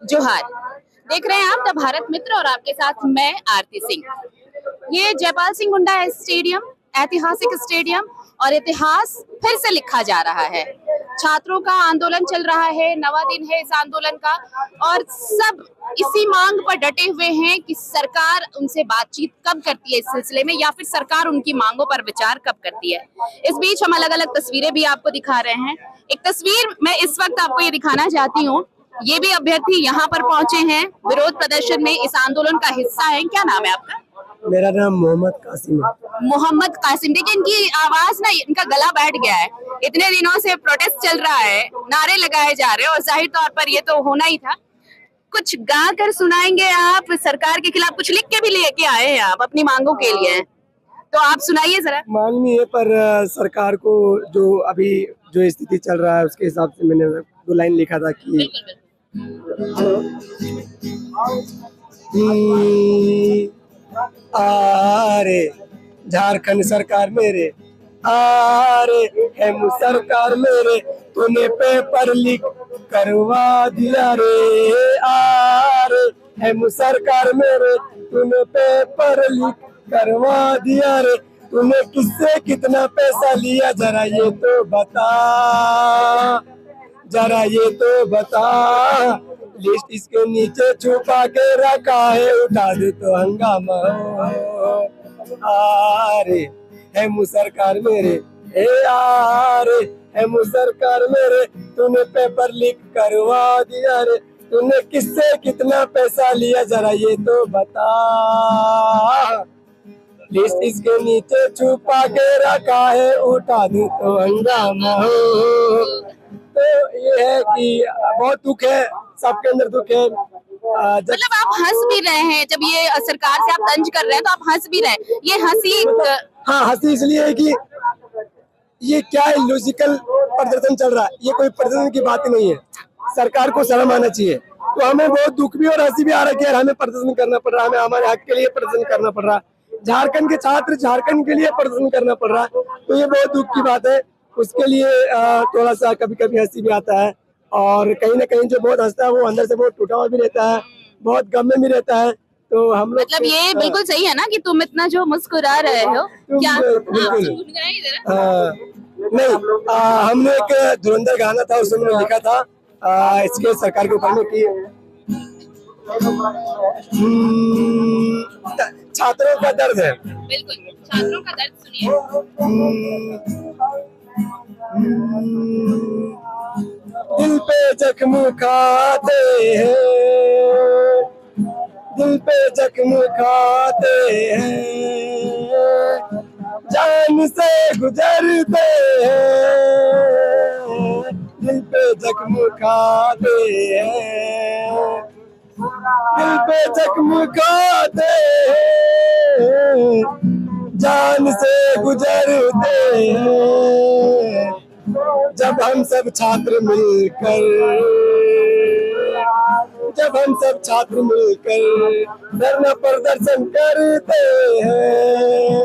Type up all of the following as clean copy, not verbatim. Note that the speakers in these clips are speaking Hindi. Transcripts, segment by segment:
जोहार। देख रहे हैं आप द भारत मित्र और आपके साथ मैं आरती सिंह। ये जयपाल सिंह हुड्डा स्टेडियम, ऐतिहासिक स्टेडियम, और इतिहास फिर से लिखा जा रहा है। छात्रों का आंदोलन चल रहा है, नवा दिन है इस आंदोलन का, और सब इसी मांग पर डटे हुए हैं कि सरकार उनसे बातचीत कब करती है इस सिलसिले में, या फिर सरकार उनकी मांगों पर विचार कब करती है। इस बीच हम अलग अलग तस्वीरें भी आपको दिखा रहे हैं। एक तस्वीर मैं इस वक्त आपको ये दिखाना चाहती हूँ। ये भी अभ्यर्थी यहाँ पर पहुंचे हैं, विरोध प्रदर्शन में इस आंदोलन का हिस्सा है। क्या नाम है आपका? मेरा नाम मोहम्मद कासिम है। मोहम्मद कासिम। देखिए, इनकी आवाज ना, इनका गला बैठ गया है। इतने दिनों से प्रोटेस्ट चल रहा है, नारे लगाए जा रहे हैं, और जाहिर तौर पर ये तो होना ही था। कुछ गा कर सुनाएंगे आप? सरकार के खिलाफ कुछ लिख के भी लेके आए हैं आप अपनी मांगों के लिए, तो आप सुनाइए जरा। मांगनी है, पर सरकार को जो अभी जो स्थिति चल रहा है उसके हिसाब से मैंने 2 लाइन लिखा था कि आरे झारखंड सरकार मेरे, आरे हेमू सरकार मेरे, तूने पेपर लीक करवा दिया रे। आरे हेमू सरकार मेरे, तूने पेपर लीक करवा दिया रे। तूने किससे कितना पैसा लिया जरा ये तो बता, जरा ये तो बता। लिस्ट इसके नीचे छुपा के रखा है, उठा दे तो हंगामा हो। आरे हेमू सरकार मेरे, ए आरे हेमू सरकार मेरे, तूने पेपर लीक करवा दिया रे। तूने किससे कितना पैसा लिया जरा ये तो बता। लिस्ट इसके नीचे छुपा के रखा है, उठा दे तो हंगामा हो। तो ये है कि बहुत दुख है, सबके अंदर दुख है। मतलब आप हंस भी रहे हैं जब ये सरकार से आप तंज कर रहे हैं, तो आप हंस भी रहे हैं। ये हंसी हाँ, हंसी इसलिए है कि ये क्या इलॉजिकल प्रदर्शन चल रहा है। ये कोई प्रदर्शन की बात ही नहीं है, सरकार को शर्म आना चाहिए। तो हमें बहुत दुख भी और हंसी भी आ रही है। हमें प्रदर्शन करना पड़ रहा है, हमें हमारे हक के लिए प्रदर्शन करना पड़ रहा है। झारखंड के छात्र झारखंड के लिए प्रदर्शन करना पड़ रहा है, तो ये बहुत दुख की बात है। उसके लिए थोड़ा सा कभी कभी हंसी भी आता है, और कहीं ना कहीं जो बहुत हंसता है वो अंदर से बहुत टूटा हुआ भी रहता है, बहुत गम में भी रहता है। तो हम लोग मतलब ये बिल्कुल सही है ना कि तुम इतना जो मुस्कुरा रहे हो, क्या नहीं, हमने एक धुरंधर गाना था, उसमें मैंने लिखा था इसके सरकार के ऊपर में कि छात्रों का दर्द है। बिल्कुल, छात्रों का दर्द सुनिए। दिल पे जख्म खाते हैं, दिल पे जख्म खाते हैं, जान से गुजरते हैं। दिल पे जख्म खाते हैं, दिल पे जख्म खाते हैं, जान से गुजरते हैं। जब हम सब छात्र मिलकर, जब हम सब छात्र मिलकर धरना प्रदर्शन करते हैं,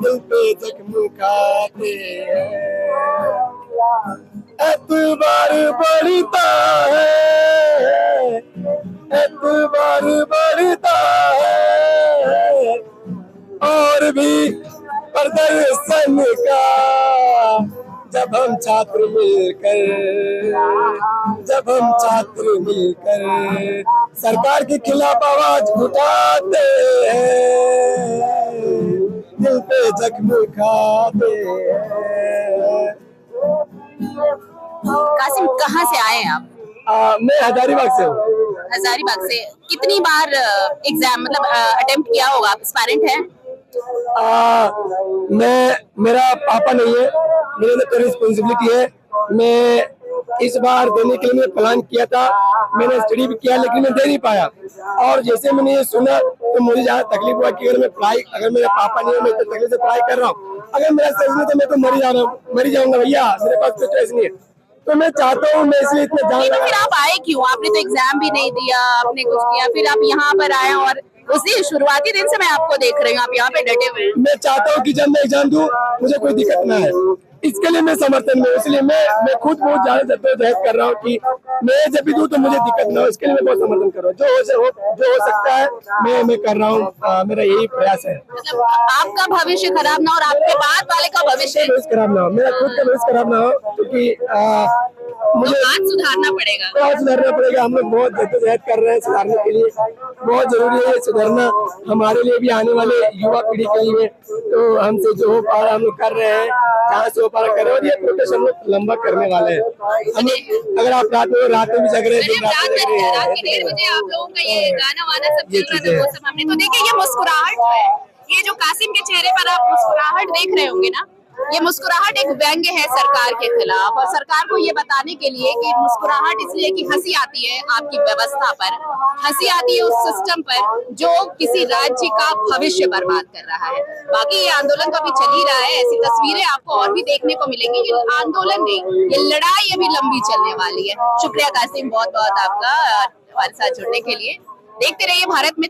दिल पे जख्म खाते हैं। एतबार बढ़ता है, एतबार बढ़ता है, और भी प्रदर्शन का। जब हम छात्र मिलकर, जब हम छात्र मिलकर सरकार के खिलाफ आवाज उठाते हैं, दिल पे जख्म खाते हैं। कासिम, कहाँ से आए हैं आप? मैं हजारीबाग से हूँ। हजारीबाग से। कितनी बार एग्जाम मतलब अटेम्प्ट किया होगा? आप एस्पायरेंट हैं? मेरा पापा नहीं है, मेरे तो रिस्पॉन्सिबिलिटी है। मैं इस बार देने के लिए मैं प्लान किया था, मैंने स्टडी भी किया, लेकिन मैं दे नहीं पाया। और जैसे मैंने ये सुना तो मुझे ज्यादा तकलीफ हुआ कि अगर मैं पढ़ाई, अगर मेरे पापा नहीं है, मैं इतनी तकलीफ से पढ़ाई कर रहा हूँ, अगर मेरा सही नहीं तो मैं तो मर जा रहा हूँ, मर जाऊंगा भैया, मेरे पास कोई चॉइस नहीं है। तो मैं चाहता हूँ, मैं इसलिए इतना जान। तो फिर आप आए क्यों? आपने तो एग्जाम भी नहीं दिया, आपने कुछ किया, फिर आप यहाँ पर आए, और उसी शुरुआती दिन से मैं आपको देख रही हूँ, आप यहाँ पे डटे हुए हैं। मैं चाहता हूँ कि जब मैं एग्जाम दूं मुझे कोई दिक्कत ना है, इसके लिए मैं समर्थन में हूं। इसलिए मैं खुद बहुत ज्यादा जद्दोजहद कर रहा हूँ कि मैं जब भी दूं तो मुझे दिक्कत ना हो। इसके लिए मैं बहुत समर्थन कर रहा हूँ। जो हो सकता है मैं कर रहा हूँ। मेरा यही प्रयास है। मतलब आपका भविष्य खराब ना हो और आपके बाद वाले का भविष्य भविष्य खराब ना हो, मेरा खुद का भविष्य खराब ना हो, क्योंकि मुझे आज सुधारना पड़ेगा। बहुत सुधारना पड़ेगा। हम लोग बहुत जद्दोजहद कर रहे हैं सुधारने के लिए। बहुत जरूरी है ये सुधारना हमारे लिए भी, आने वाले युवा पीढ़ी के लिए। तो हमसे जो हो पा रहा हम लोग कर रहे हैं, जहाँ से हो पा रहा कर रहे हैं। और ये प्रोटेस्ट हम लोग लंबा करने वाले हैं। हम लोग अगर आप रात में भी जग रहे हैं, दिन रात जग रहे हैं। रात के 1:30 बजे आप लोगों का ये गाना वाना सब चल रहा था, वो सब हमने तो देखिए। ये मुस्कुराहट जो है, ये जो कासिम के चेहरे पर आप मुस्कुराहट देख रहे होंगे ना, ये मुस्कुराहट एक व्यंग्य है सरकार के खिलाफ, और सरकार को ये बताने के लिए कि मुस्कुराहट इसलिए कि हंसी आती है आपकी व्यवस्था पर, हंसी आती है उस सिस्टम पर जो किसी राज्य का भविष्य बर्बाद कर रहा है। बाकी ये आंदोलन तो अभी चल ही रहा है, ऐसी तस्वीरें आपको और भी देखने को मिलेंगी। ये आंदोलन नहीं, ये लड़ाई अभी लंबी चलने वाली है। शुक्रिया कासिम, बहुत बहुत आपका हमारे साथ जुड़ने के लिए। देखते रहिए भारत में।